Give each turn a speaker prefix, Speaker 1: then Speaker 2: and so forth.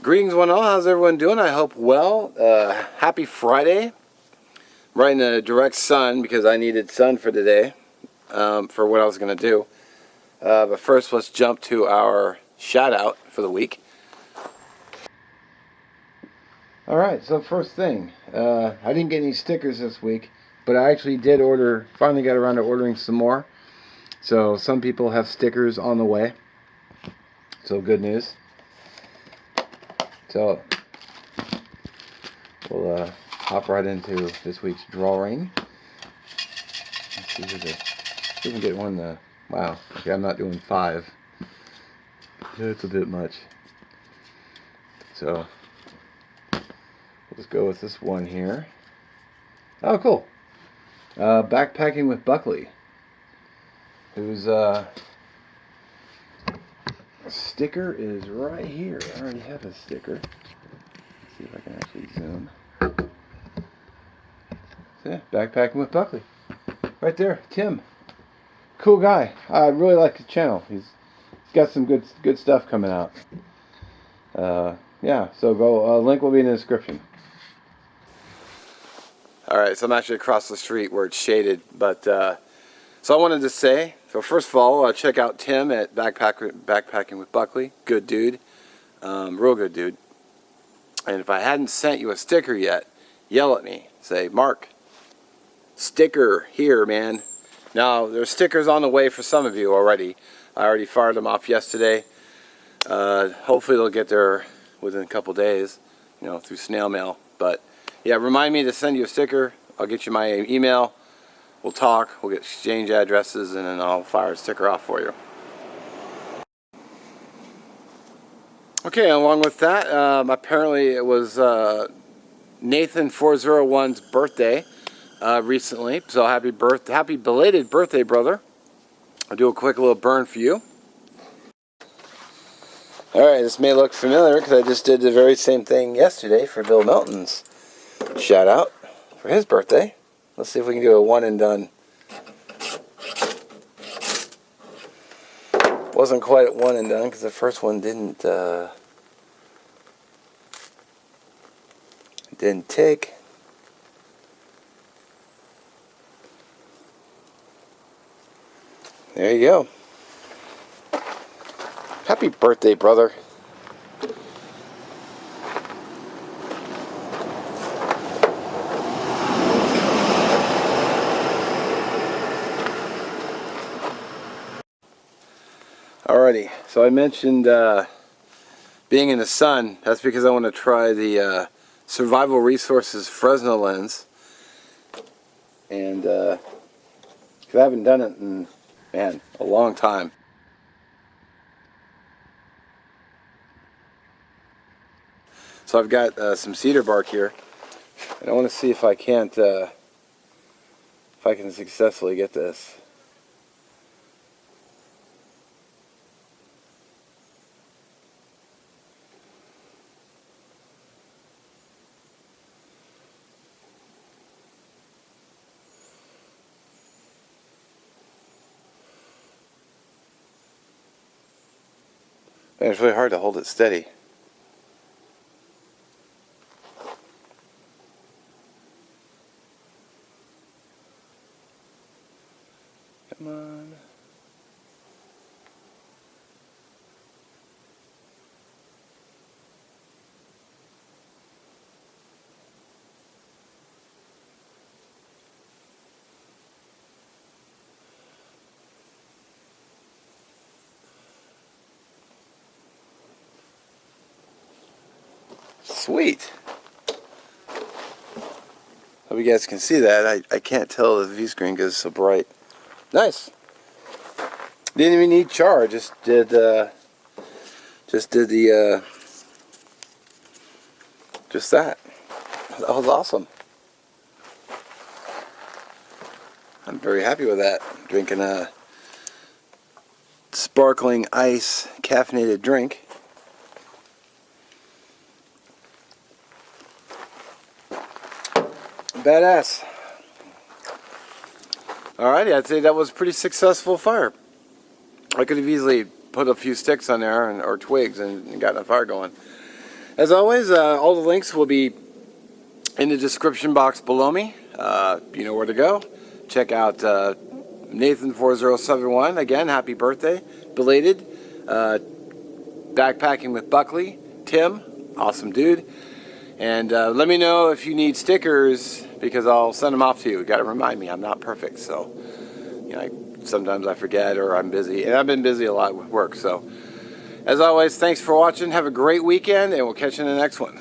Speaker 1: Greetings one all, how's everyone doing? I hope well. Happy Friday. I'm right in the direct sun because I needed sun for today, for what I was going to do. But first let's jump to our shout out for the week. Alright, so first thing, I didn't get any stickers this week, but I actually did finally got around to ordering some more. So some people have stickers on the way, so good news. So we'll hop right into this week's drawing. Let's see if we can get one. Wow, okay, I'm not doing 5. That's a bit much. So we'll just go with this one here. Oh, cool. Backpacking with Buckley, whose sticker is right here. I already have a sticker. Let's see if I can actually zoom. So yeah, Backpacking with Buckley. Right there, Tim. Cool guy. I really like his channel. He's got some good stuff coming out. Yeah, so go. Link will be in the description. Alright, so I'm actually across the street where it's shaded, but so I wanted to say, so first of all, check out Tim at Backpacking with Buckley. Good dude. Real good dude. And if I hadn't sent you a sticker yet, yell at me. Say, Mark, sticker here, man. Now, there's stickers on the way for some of you already. I already fired them off yesterday. Hopefully they'll get there within a couple days, you know, through snail mail. But yeah, remind me to send you a sticker. I'll get you my email. We'll talk. We'll get exchange addresses, and then I'll fire a sticker off for you. Okay, along with that, apparently it was Nathan 401's birthday recently. So happy belated birthday, brother. I'll do a quick little burn for you. Alright, this may look familiar because I just did the very same thing yesterday for Bill Melton's shout out for his birthday. Let's see if we can do a one and done. Wasn't quite at one and done because the first one didn't take. There you go. Happy birthday, brother. Alrighty, so I mentioned being in the sun. That's because I want to try the Survival Resources Fresnel lens. And because I haven't done it in, man, a long time. So I've got some cedar bark here, and I want to see if I can't, if I can successfully get this. Man, it's really hard to hold it steady. Come on. Sweet. Hope you guys can see that. I can't tell the view screen because it's so bright. Nice. Didn't even need char. Just did the just that. That was awesome. I'm very happy with that. Drinking a sparkling ice caffeinated drink. Badass. Alrighty, I'd say that was a pretty successful fire. I could have easily put a few sticks on there or twigs and gotten a fire going. As always, all the links will be in the description box below me. You know where to go. Check out Nathan4071. Again, happy birthday. Belated. Backpacking with Buckley. Tim, awesome dude. And let me know if you need stickers, because I'll send them off to you. You got to remind me, I'm not perfect, so you know, sometimes I forget or I'm busy, and I've been busy a lot with work. So as always, thanks for watching. Have a great weekend, and we'll catch you in the next one.